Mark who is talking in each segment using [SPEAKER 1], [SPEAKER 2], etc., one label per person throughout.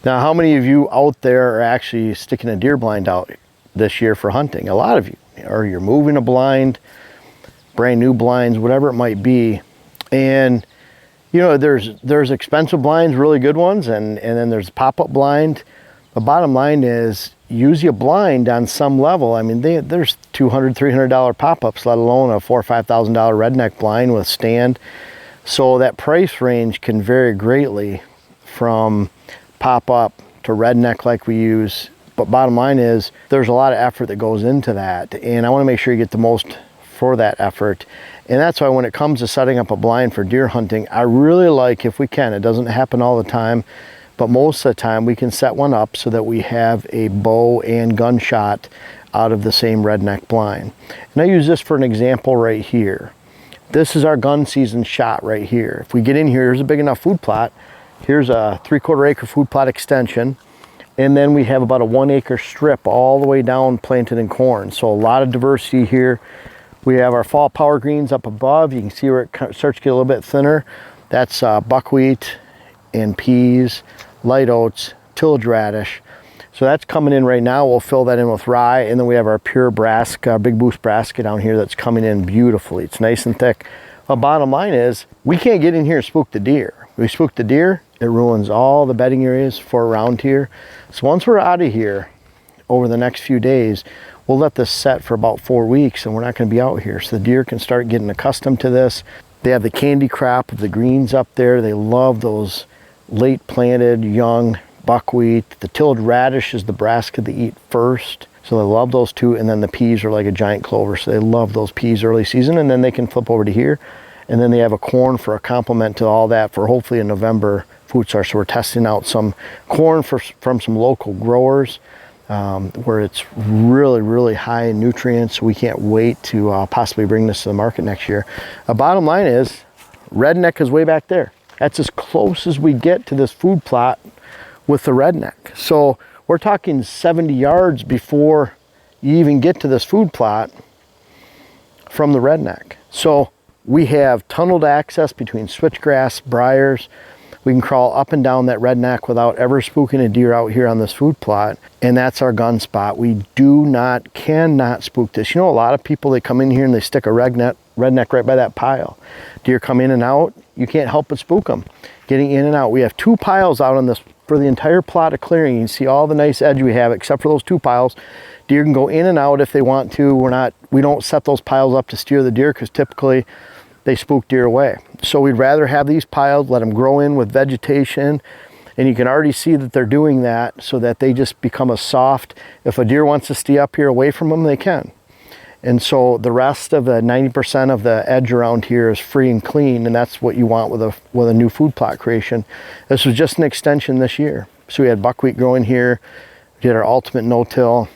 [SPEAKER 1] Now, how many of you out there are actually sticking a deer blind out this year for hunting? A lot of you. Or you're moving a blind, brand new blinds, whatever it might be. And you know, there's expensive blinds, really good ones, and then there's pop-up blind. The bottom line is use your blind on some level. I mean, there's $200, $300 pop-ups, let alone a $4,000 or $5,000 redneck blind with stand. So that price range can vary greatly from pop-up to redneck like we use. But bottom line is there's a lot of effort that goes into that, and I want to make sure you get the most for that effort. And that's why when it comes to setting up a blind for deer hunting, I really like, if we can, it doesn't happen all the time, but most of the time we can set one up so that we have a bow and gun shot out of the same redneck blind. And I use this for an example right here. This is our gun season shot right here. If we get in here, here's a big enough food plot. Here's a 3/4 acre food plot extension. And then we have about a 1 acre strip all the way down planted in corn. So a lot of diversity here. We have our fall power greens up above. You can see where it starts to get a little bit thinner. That's buckwheat and peas, light oats, tillage radish. So that's coming in right now. We'll fill that in with rye. And then we have our pure brassica, big boost brassica down here that's coming in beautifully. It's nice and thick. Well, bottom line is we can't get in here and spook the deer. If we spook the deer, it ruins all the bedding areas for around here. So once we're out of here over the next few days, we'll let this set for about 4 weeks and we're not going to be out here. So the deer can start getting accustomed to this. They have the candy crop of the greens up there. They love those late planted young buckwheat. The tilled radish is the brassica they eat first. So they love those two. And then the peas are like a giant clover. So they love those peas early season. And then they can flip over to here. And then they have a corn for a complement to all that for hopefully a November food source. So we're testing out some corn from some local growers. Where it's really, really high in nutrients. We can't wait to possibly bring this to the market next year. Bottom line is, redneck is way back there. That's as close as we get to this food plot with the redneck. So we're talking 70 yards before you even get to this food plot from the redneck. So we have tunneled access between switchgrass, briars. We can crawl up and down that redneck without ever spooking a deer out here on this food plot. And that's our gun spot. We cannot spook this. You know, a lot of people, they come in here and they stick a redneck right by that pile. Deer come in and out, you can't help but spook them. Getting in and out. We have 2 piles out on this for the entire plot of clearing. You can see all the nice edge we have except for those 2 piles. Deer can go in and out if they want to. We don't set those piles up to steer the deer because typically they spook deer away. So we'd rather have these piled, let them grow in with vegetation, and you can already see that they're doing that so that they just become a soft, if a deer wants to stay up here away from them, they can. And so the rest of the 90% of the edge around here is free and clean, and that's what you want with a new food plot creation. This was just an extension this year. So we had buckwheat growing here, we did our ultimate no-till,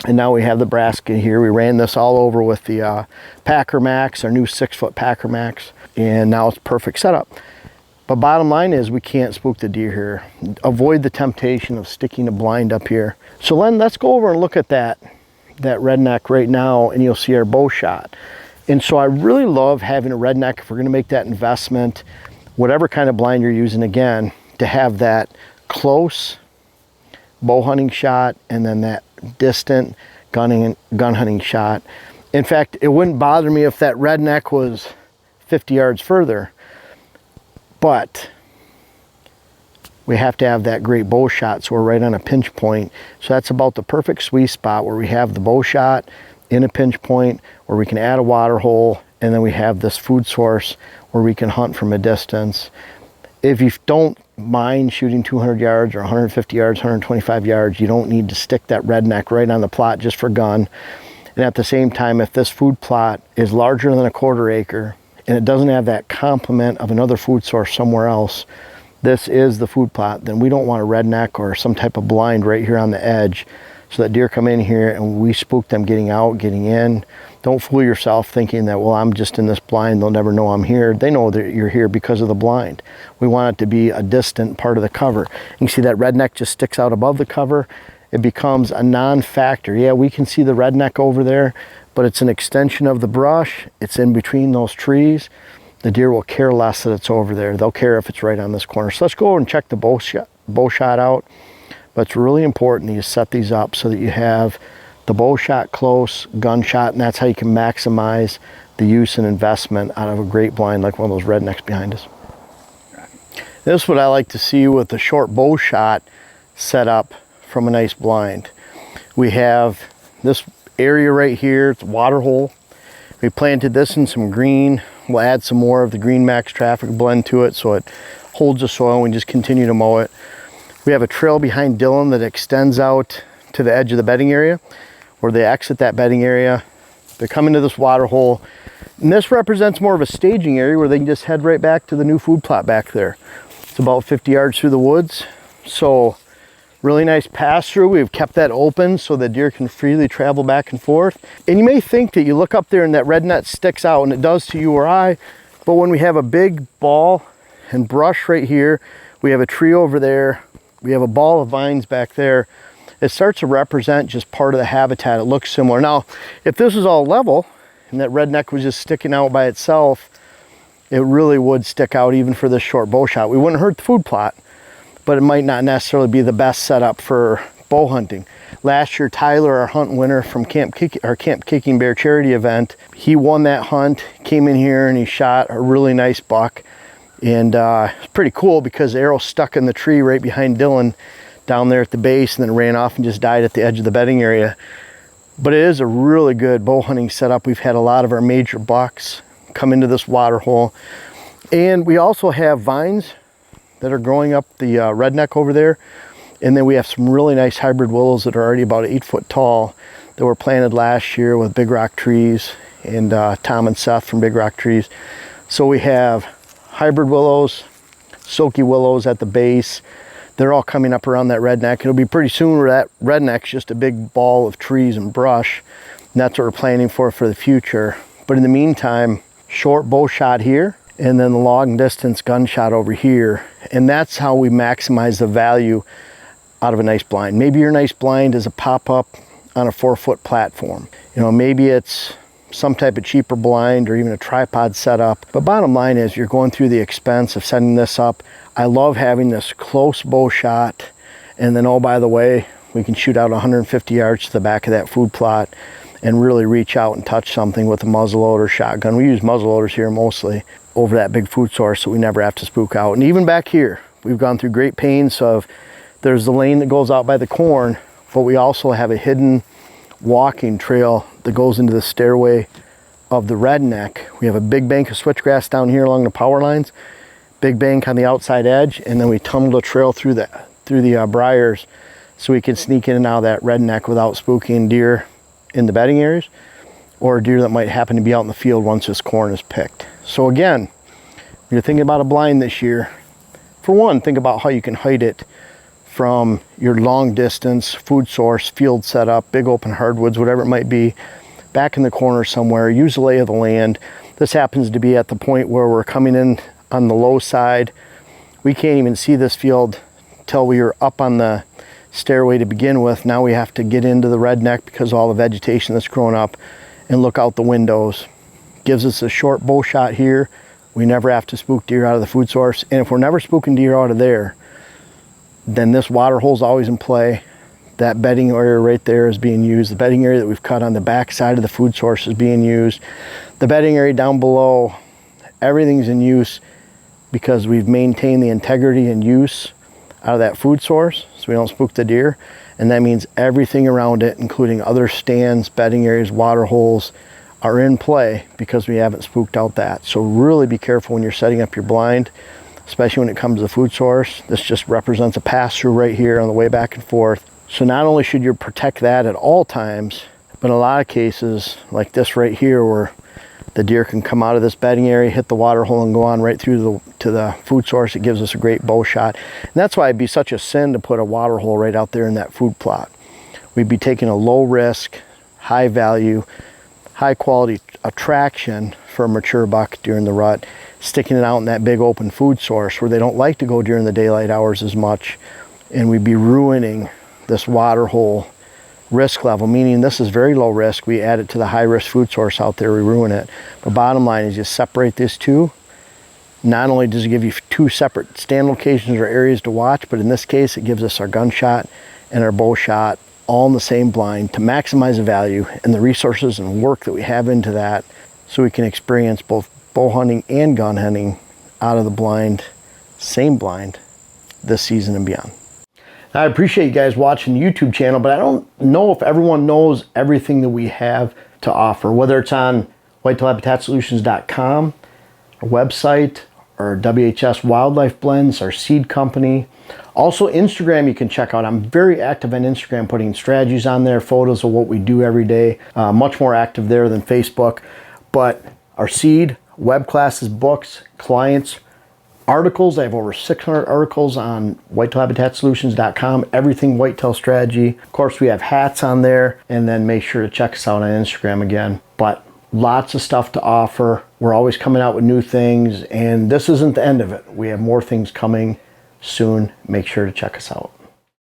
[SPEAKER 1] and now we have the brassica here. We ran this all over with the Packer Max, our new 6-foot Packer Max, and now it's perfect setup. But bottom line is we can't spook the deer here. Avoid the temptation of sticking a blind up here. So Len, let's go over and look at that redneck right now, and you'll see our bow shot. And so I really love having a redneck if we're going to make that investment, whatever kind of blind you're using, again, to have that close bow hunting shot and then that distant gun hunting shot. In fact, it wouldn't bother me if that redneck was 50 yards further, but we have to have that great bow shot, so we're right on a pinch point. So that's about the perfect sweet spot where we have the bow shot in a pinch point where we can add a water hole, and then we have this food source where we can hunt from a distance. If you don't mind shooting 200 yards or 150 yards, 125 yards, you don't need to stick that redneck right on the plot just for gun. And at the same time, if this food plot is larger than a 1/4 acre and it doesn't have that complement of another food source somewhere else, this is the food plot, then we don't want a redneck or some type of blind right here on the edge so that deer come in here and we spook them getting out, getting in. Don't fool yourself thinking that, well, I'm just in this blind, they'll never know I'm here. They know that you're here because of the blind. We want it to be a distant part of the cover. You can see that redneck just sticks out above the cover. It becomes a non-factor. Yeah, we can see the redneck over there, but it's an extension of the brush. It's in between those trees. The deer will care less that it's over there. They'll care if it's right on this corner. So let's go over and check the bow bow shot out. But it's really important that you set these up so that you have the bow shot close, gunshot, and that's how you can maximize the use and investment out of a great blind like one of those rednecks behind us. This is what I like to see with the short bow shot set up from a nice blind. We have this area right here, it's a water hole. We planted this in some green. We'll add some more of the green max traffic blend to it so it holds the soil and we just continue to mow it. We have a trail behind Dylan that extends out to the edge of the bedding area where they exit that bedding area. They come into this water hole, and this represents more of a staging area where they can just head right back to the new food plot back there. It's about 50 yards through the woods. So really nice pass through. We've kept that open so the deer can freely travel back and forth. And you may think that you look up there and that red net sticks out, and it does to you or I, but when we have a big ball and brush right here, we have a tree over there, we have a ball of vines back there, it starts to represent just part of the habitat. It looks similar. Now, if this was all level and that redneck was just sticking out by itself, it really would stick out even for this short bow shot. We wouldn't hurt the food plot, but it might not necessarily be the best setup for bow hunting. Last year, Tyler, our hunt winner from Camp Kicking Bear charity event, he won that hunt, came in here and he shot a really nice buck. And it's pretty cool because the arrow stuck in the tree right behind Dylan down there at the base and then ran off and just died at the edge of the bedding area. But it is a really good bow hunting setup. We've had a lot of our major bucks come into this water hole. And we also have vines that are growing up the redneck over there. And then we have some really nice hybrid willows that are already about 8 foot tall that were planted last year with Big Rock Trees and Tom and Seth from Big Rock Trees. So we have hybrid willows, silky willows at the base. They're all coming up around that redneck. It'll be pretty soon where that redneck's just a big ball of trees and brush. And that's what we're planning for the future. But in the meantime, short bow shot here and then the long distance gunshot over here. And that's how we maximize the value out of a nice blind. Maybe your nice blind is a pop-up on a 4-foot platform. You know, maybe it's some type of cheaper blind or even a tripod setup. But bottom line is you're going through the expense of setting this up. I love having this close bow shot. And then, oh, by the way, we can shoot out 150 yards to the back of that food plot and really reach out and touch something with a muzzleloader shotgun. We use muzzleloaders here mostly over that big food source so we never have to spook out. And even back here, we've gone through great pains of, there's the lane that goes out by the corn, but we also have a hidden walking trail that goes into the stairway of the redneck. We have a big bank of switchgrass down here along the power lines, big bank on the outside edge, and then we tumble a trail through the briars so we can sneak in and out of that redneck without spooking deer in the bedding areas or deer that might happen to be out in the field once this corn is picked. So again, when you're thinking about a blind this year, for one, think about how you can hide it from your long distance food source, field setup, big open hardwoods, whatever it might be, back in the corner somewhere. Use the lay of the land. This happens to be at the point where we're coming in on the low side. We can't even see this field till we are up on the stairway to begin with. Now we have to get into the redneck because of all the vegetation that's grown up and look out the windows. Gives us a short bow shot here. We never have to spook deer out of the food source. And if we're never spooking deer out of there, then this water hole's always in play. That bedding area right there is being used. The bedding area that we've cut on the back side of the food source is being used. The bedding area down below, everything's in use because we've maintained the integrity and use out of that food source so we don't spook the deer. And that means everything around it, including other stands, bedding areas, water holes, are in play because we haven't spooked out that. So really be careful when you're setting up your blind, especially when it comes to the food source. This just represents a pass-through right here on the way back and forth. So not only should you protect that at all times, but in a lot of cases, like this right here, where the deer can come out of this bedding area, hit the water hole, and go on right through to the food source, it gives us a great bow shot. And that's why it'd be such a sin to put a water hole right out there in that food plot. We'd be taking a low risk, high value, high quality attraction for a mature buck during the rut, sticking it out in that big open food source where they don't like to go during the daylight hours as much, and we'd be ruining this water hole risk level, meaning this is very low risk. We add it to the high risk food source out there, we ruin it. But bottom line is just separate these two Not only does it give you 2 separate stand locations or areas to watch, but in this case, it gives us our gunshot and our bow shot all in the same blind to maximize the value and the resources and work that we have into that, so we can experience both bow hunting and gun hunting out of the blind, same blind, this season and beyond. I appreciate you guys watching the YouTube channel, but I don't know if everyone knows everything that we have to offer, whether it's on whitetailhabitatsolutions.com, our website, our WHS Wildlife Blends, our seed company. Also Instagram you can check out. I'm very active on Instagram, putting strategies on there, photos of what we do every day. Much more active there than Facebook. But our seed, web classes, books, clients, articles. I have over 600 articles on whitetailhabitatsolutions.com, everything whitetail strategy. Of course, we have hats on there, and then make sure to check us out on Instagram again. But lots of stuff to offer. We're always coming out with new things, and this isn't the end of it. We have more things coming soon. Make sure to check us out.